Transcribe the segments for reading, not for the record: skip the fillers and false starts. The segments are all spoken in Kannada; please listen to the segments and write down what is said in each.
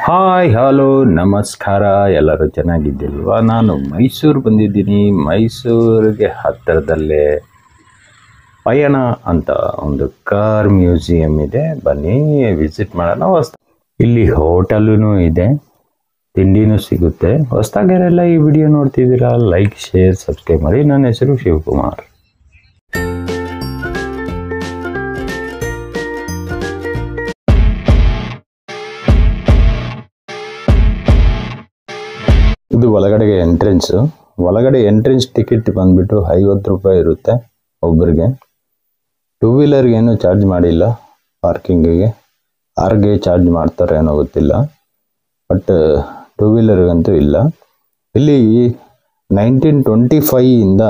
ಹಾಯ್ ಹಲೋ ನಮಸ್ಕಾರ, ಎಲ್ಲರೂ ಚೆನ್ನಾಗಿದ್ದಿಲ್ವಾ? ನಾನು ಮೈಸೂರು ಬಂದಿದ್ದೀನಿ. ಮೈಸೂರಿಗೆ ಹತ್ತಿರದಲ್ಲೇ ಪಯಣ ಅಂತ ಒಂದು ಕಾರ್ ಮ್ಯೂಸಿಯಂ ಇದೆ, ಬನ್ನಿ ವಿಸಿಟ್ ಮಾಡೋಣ. ಇಲ್ಲಿ ಹೋಟೆಲೂ ಇದೆ, ತಿಂಡಿನೂ ಸಿಗುತ್ತೆ. ಹೊಸದಾಗೆಲ್ಲ ಈ ವಿಡಿಯೋ ನೋಡ್ತಿದ್ದೀರಾ, ಲೈಕ್ ಶೇರ್ ಸಬ್ಸ್ಕ್ರೈಬ್ ಮಾಡಿ. ನನ್ನ ಹೆಸರು ಶಿವಕುಮಾರ್. ಇದು ಒಳಗಡೆಗೆ ಒಳಗಡೆ ಎಂಟ್ರೆನ್ಸ್ ಟಿಕೆಟ್ ಬಂದ್ಬಿಟ್ಟು 50 ರೂಪಾಯಿ ಇರುತ್ತೆ ಒಬ್ಬರಿಗೆ. ಟೂ ವೀಲರ್ಗೆ ಏನು ಚಾರ್ಜ್ ಮಾಡಿಲ್ಲ, ಪಾರ್ಕಿಂಗಿಗೆ ಕಾರ್ಗೆ ಚಾರ್ಜ್ ಮಾಡ್ತಾರೆ ಏನೋ ಗೊತ್ತಿಲ್ಲ, ಬಟ್ ಟೂ ವೀಲರ್ಗಂತೂ ಇಲ್ಲ. ಇಲ್ಲಿ 1925 ಇಂದ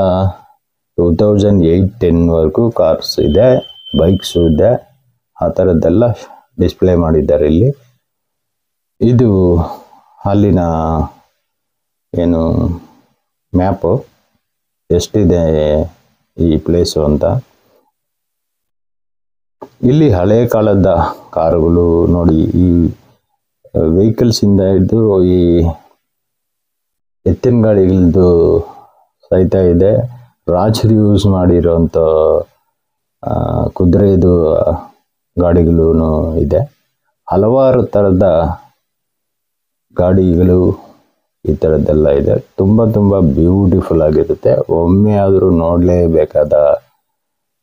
2008-10ವರೆಗೂ ಕಾರ್ಸ್ ಇದೆ, ಬೈಕ್ಸು ಇದೆ, ಆ ಥರದ್ದೆಲ್ಲ ಡಿಸ್ಪ್ಲೇ ಮಾಡಿದ್ದಾರೆ ಇಲ್ಲಿ. ಇದು ಅಲ್ಲಿನ ಏನು ಮ್ಯಾಪು, ಎಷ್ಟಿದೆ ಈ ಪ್ಲೇಸು ಅಂತ. ಇಲ್ಲಿ ಹಳೆ ಕಾಲದ ಕಾರುಗಳು ನೋಡಿ, ಈ ವೆಹಿಕಲ್ಸಿಂದ ಹಿಡಿದು ಈ ಎತ್ತಿನ ಗಾಡಿಗಳದ್ದು ಸಹಿತ ಇದೆ. ರಾಜರು ಯೂಸ್ ಮಾಡಿರೋಂಥ ಕುದುರೆದು ಗಾಡಿಗಳೂ ಇದೆ. ಹಲವಾರು ಥರದ ಗಾಡಿಗಳು ಈ ಥರದ್ದೆಲ್ಲ ಇದೆ. ತುಂಬ ಬ್ಯೂಟಿಫುಲ್ ಆಗಿರುತ್ತೆ. ಒಮ್ಮೆ ಆದರೂ ನೋಡಲೇಬೇಕಾದ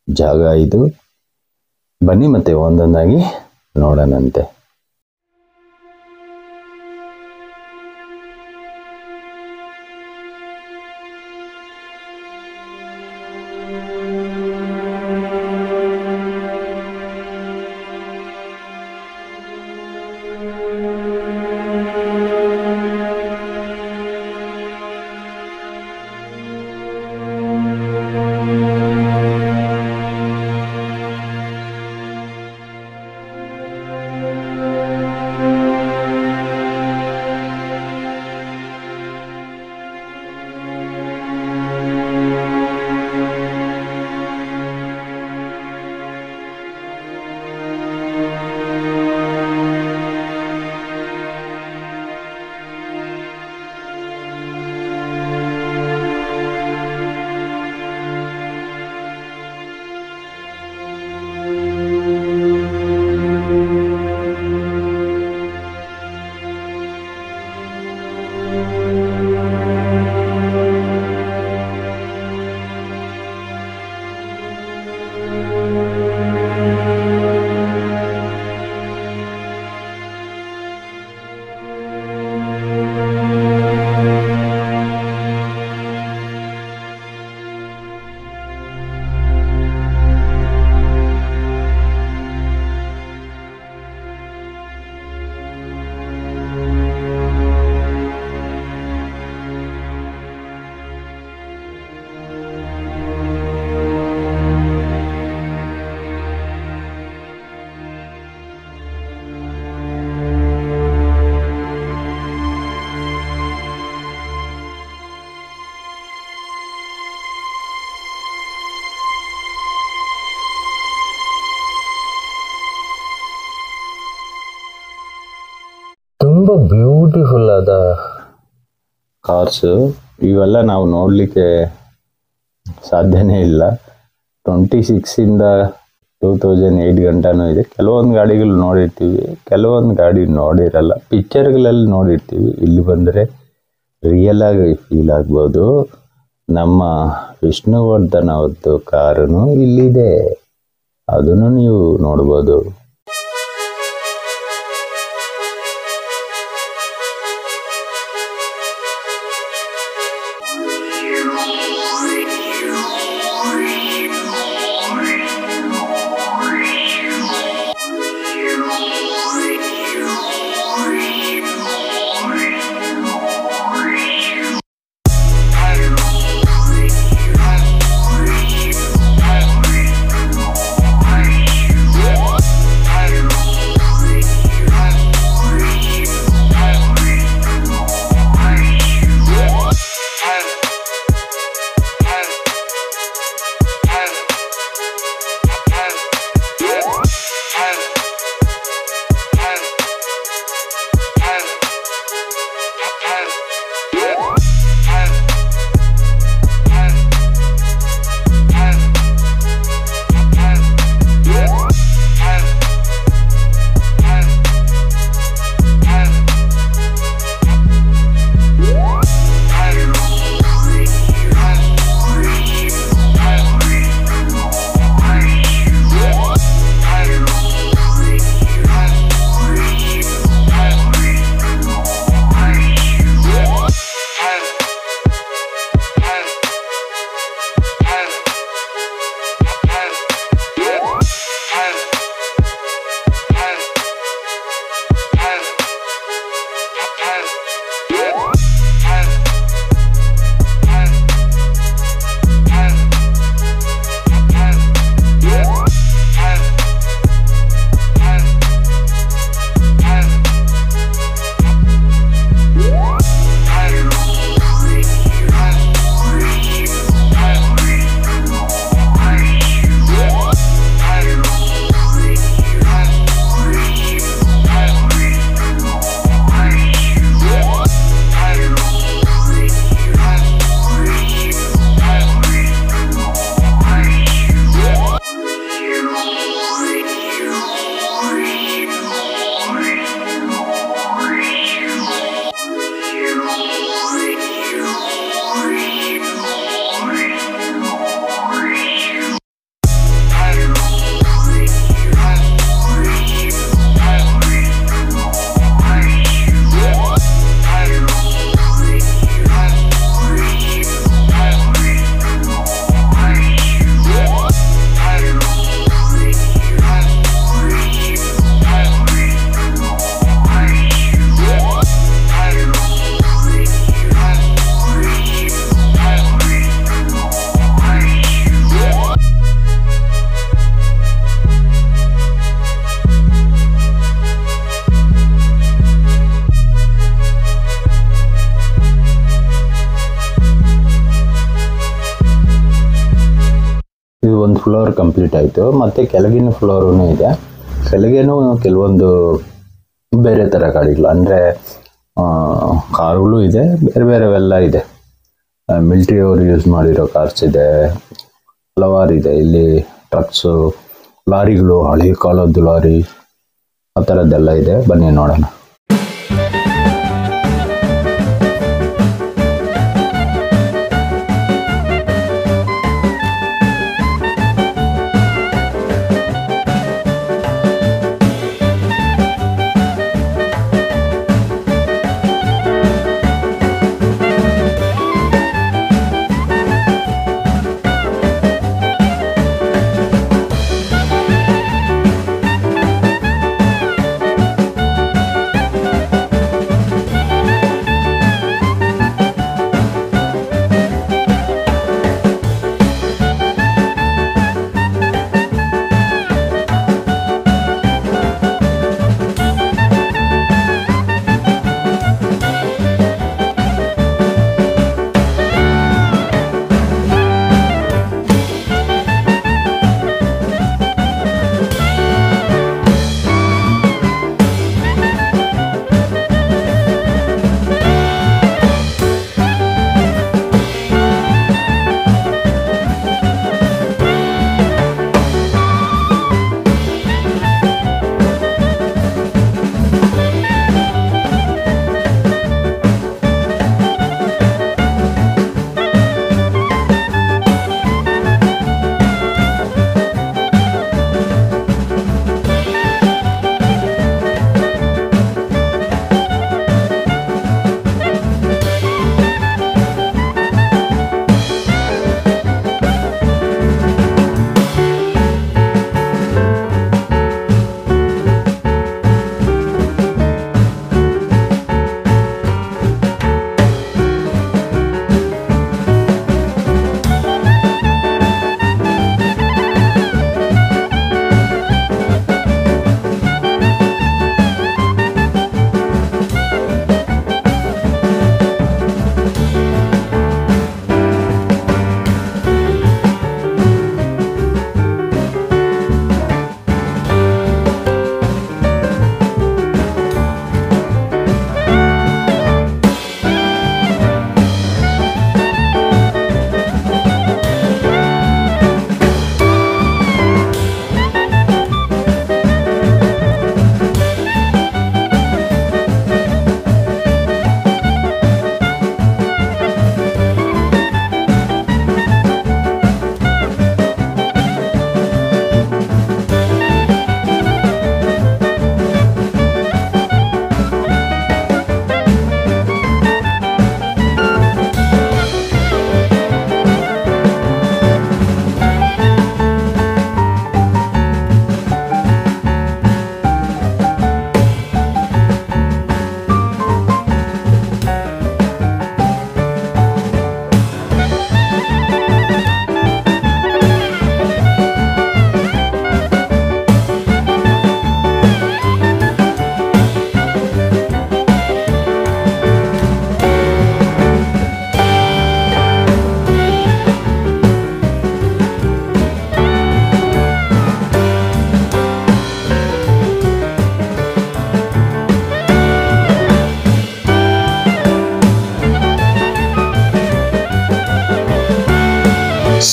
ಜಾಗ ಇದು. ಬನ್ನಿ ಮತ್ತೆ ಒಂದೊಂದಾಗಿ ನೋಡೋಣಂತೆ. ತುಂಬ ಬ್ಯೂಟಿಫುಲ್ ಆದ ಕಾರ್ಸು ಇವೆಲ್ಲ ನಾವು ನೋಡಲಿಕ್ಕೆ ಸಾಧ್ಯನೇ ಇಲ್ಲ. 26ಇಂದ 2008 ಗಂಟನೂ ಇದೆ. ಕೆಲವೊಂದು ಗಾಡಿಗಳು ನೋಡಿರ್ತೀವಿ, ಕೆಲವೊಂದು ಗಾಡಿ ನೋಡಿರಲ್ಲ, ಪಿಕ್ಚರ್ಗಳಲ್ಲಿ ನೋಡಿರ್ತೀವಿ. ಇಲ್ಲಿ ಬಂದರೆ ರಿಯಲ್ ಆಗಿ ಫೀಲ್ ಆಗ್ಬೋದು. ನಮ್ಮ ವಿಷ್ಣುವರ್ಧನ್ ಅವ್ರದ್ದು ಕಾರು ಇಲ್ಲಿದೆ, ಅದನ್ನು ನೀವು ನೋಡ್ಬೋದು. ಒಂದು ಫ್ಲೋರ್ ಕಂಪ್ಲೀಟ್ ಆಯಿತು, ಮತ್ತು ಕೆಳಗಿನ ಫ್ಲೋರೂ ಇದೆ. ಕೆಳಗೇನು ಕೆಲವೊಂದು ಬೇರೆ ಥರ ಗಾಡಿಗಳು, ಅಂದರೆ ಕಾರುಗಳು ಇದೆ, ಬೇರೆ ಬೇರೆವೆಲ್ಲ ಇದೆ. ಮಿಲ್ಟ್ರಿ ಅವರು ಯೂಸ್ ಮಾಡಿರೋ ಕಾರ್ಸ್ ಇದೆ, ಹಲವಾರು ಇದೆ. ಇಲ್ಲಿ ಟ್ರಕ್ಸು, ಲಾರಿಗಳು, ಹಳೆ ಕಾಲದ್ದು ಲಾರಿ, ಆ ಥರದ್ದೆಲ್ಲ ಇದೆ. ಬನ್ನಿ ನೋಡೋಣ.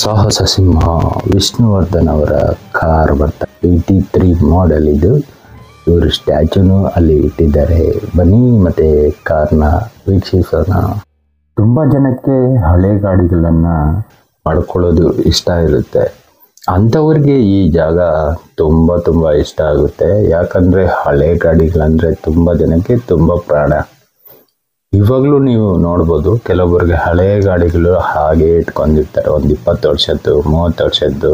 ಸಾಹಸ ಸಿಂಹ ವಿಷ್ಣುವರ್ಧನ್ ಅವರ ಕಾರ್ ಬರ್ತಾ 83 ಮಾಡೆಲ್ ಇದು. ಇವರು ಸ್ಟ್ಯಾಚ್ಯೂನು ಅಲ್ಲಿ ಇಟ್ಟಿದ್ದಾರೆ. ಬನ್ನಿ ಮತ್ತೆ ಕಾರ್ನ ವೀಕ್ಷಿಸೋಣ. ತುಂಬ ಜನಕ್ಕೆ ಹಳೆ ಗಾಡಿಗಳನ್ನು ಪಡ್ಕೊಳ್ಳೋದು ಇಷ್ಟ ಇರುತ್ತೆ. ಅಂಥವ್ರಿಗೆ ಈ ಜಾಗ ತುಂಬ ಇಷ್ಟ ಆಗುತ್ತೆ. ಯಾಕಂದರೆ ಹಳೆ ಗಾಡಿಗಳಂದರೆ ತುಂಬ ಜನಕ್ಕೆ ತುಂಬ ಪ್ರಾಣ. ಇವಾಗಲೂ ನೀವು ನೋಡ್ಬೋದು, ಕೆಲವೊಬ್ಬರಿಗೆ ಹಳೆ ಗಾಡಿಗಳು ಹಾಗೆ ಇಟ್ಕೊಂಡಿರ್ತಾರೆ. ಒಂದು 20 ವರ್ಷದ್ದು 30 ವರ್ಷದ್ದು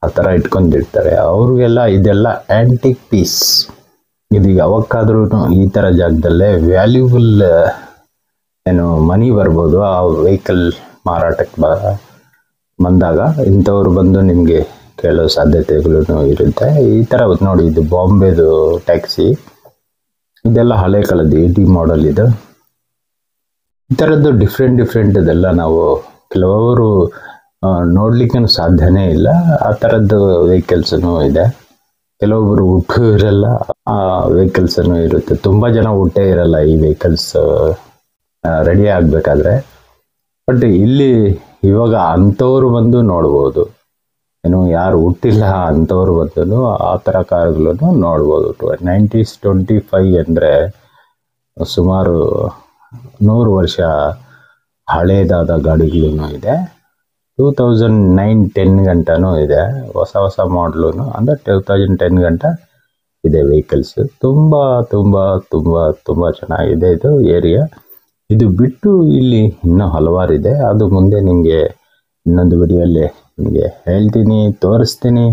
ಆ ಥರ ಇಟ್ಕೊಂಡಿರ್ತಾರೆ. ಅವ್ರಿಗೆಲ್ಲ ಇದೆಲ್ಲ ಆ್ಯಂಟಿಕ್ ಪೀಸ್. ಇದು ಯಾವಕ್ಕಾದ್ರೂ ಈ ಥರ ಜಾಗದಲ್ಲೇ ವ್ಯಾಲ್ಯೂಬಲ್ ಮನಿ ಬರ್ಬೋದು. ಆ ವೆಹಿಕಲ್ ಮಾರಾಟಕ್ಕೆ ಬಂದಾಗ ಇಂಥವ್ರು ಬಂದು ನಿಮಗೆ ಕೇಳೋ ಸಾಧ್ಯತೆಗಳು ಇರುತ್ತೆ. ಈ ಥರ ನೋಡಿ, ಇದು ಬಾಂಬೆದು ಟ್ಯಾಕ್ಸಿ. ಇದೆಲ್ಲ ಹಳೆ ಕಾಲದ್ದು 80 ಮಾಡೆಲ್ ಇದು. ಈ ಥರದ್ದು ಡಿಫ್ರೆಂಟ್ ಇದೆಲ್ಲ ನಾವು ಕೆಲವರು ನೋಡ್ಲಿಕ್ಕೆ ಸಾಧ್ಯನೇ ಇಲ್ಲ. ಆ ಥರದ್ದು ವೆಹಿಕಲ್ಸೂ ಇದೆ. ಕೆಲವೊಬ್ಬರು ಹುಟ್ಟು ಇರಲ್ಲ, ಆ ವೆಹಿಕಲ್ಸೂ ಇರುತ್ತೆ. ತುಂಬ ಜನ ಹುಟ್ಟೇ ಇರಲ್ಲ ಈ ವೆಹಿಕಲ್ಸ್ ರೆಡಿ ಆಗಬೇಕಾದ್ರೆ. ಬಟ್ ಇಲ್ಲಿ ಇವಾಗ ಅಂಥವ್ರು ಬಂದು ನೋಡ್ಬೋದು, ಏನು ಯಾರು ಹುಟ್ಟಿಲ್ಲ ಅಂಥವ್ರು ಬಂದು ಆ ಥರ ಕಾರುಗಳನ್ನು ನೋಡ್ಬೋದು. 90s 25 ಅಂದರೆ ಸುಮಾರು 100 ವರ್ಷ ಹಳೇದಾದ ಗಾಡಿಗಳೂ ಇದೆ. 2009-10 ಗಂಟನೂ ಇದೆ. ಹೊಸ ಮಾಡಲು ಅಂದರೆ 2010 ಗಂಟ ಇದೆ ವೆಹಿಕಲ್ಸ್. ತುಂಬ ತುಂಬ ತುಂಬ ತುಂಬ ಚೆನ್ನಾಗಿದೆ ಇದು ಏರಿಯಾ. ಇದು ಬಿಟ್ಟು ಇಲ್ಲಿ ಇನ್ನೂ ಹಲವಾರಿದೆ. ಅದು ಮುಂದೆ ನಿಮಗೆ ಇನ್ನೊಂದು ವಿಡಿಯೋಲ್ಲಿ ನಿಮಗೆ ಹೇಳ್ತೀನಿ, ತೋರಿಸ್ತೀನಿ.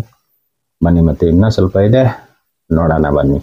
ಬನ್ನಿ, ಮತ್ತೆ ಇನ್ನೂ ಸ್ವಲ್ಪ ಇದೆ, ನೋಡೋಣ ಬನ್ನಿ.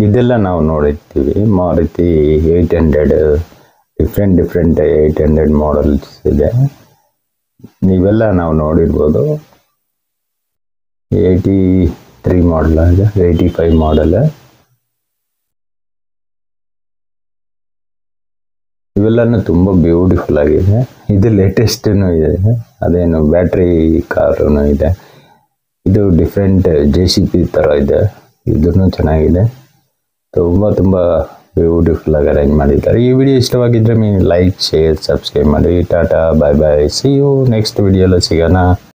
ಇದೆಲ್ಲ ನಾವು ನೋಡಿರ್ತೀವಿ. ಮಾರುತಿ 800 ಡಿಫ್ರೆಂಟ್ 800 ಮಾಡಲ್ಸ್ ಇದೆ. ನೀವೆಲ್ಲ ನಾವು ನೋಡಿರ್ಬೋದು. 83 ಮಾಡಲ್ ಇದೆ, 85 ಮಾಡಲ್. ಇವೆಲ್ಲನೂ ತುಂಬ ಬ್ಯೂಟಿಫುಲ್ ಆಗಿದೆ. ಇದು ಲೇಟೆಸ್ಟೂ ಇದೆ, ಅದೇನು ಬ್ಯಾಟ್ರಿ ಕಾರೂ ಇದೆ. ಇದು ಡಿಫ್ರೆಂಟ್ JCB ಥರ ಇದೆ, ಇದೂ ಚೆನ್ನಾಗಿದೆ. ತುಂಬ ಬ್ಯೂಟಿಫುಲ್ ಆಗಿ ಅರೇಂಜ್ ಮಾಡಿದ್ದಾರೆ. ಈ ವಿಡಿಯೋ ಇಷ್ಟವಾಗಿದ್ದರೆ ಲೈಕ್, ಶೇರ್, ಸಬ್ಸ್ಕ್ರೈಬ್ ಮಾಡಿ. ಟಾಟಾ, ಬಾಯ್ ಬಾಯ್, ಸಿ ಯು ನೆಕ್ಸ್ಟ್ ವಿಡಿಯೋలో ಸಿಗೋಣ.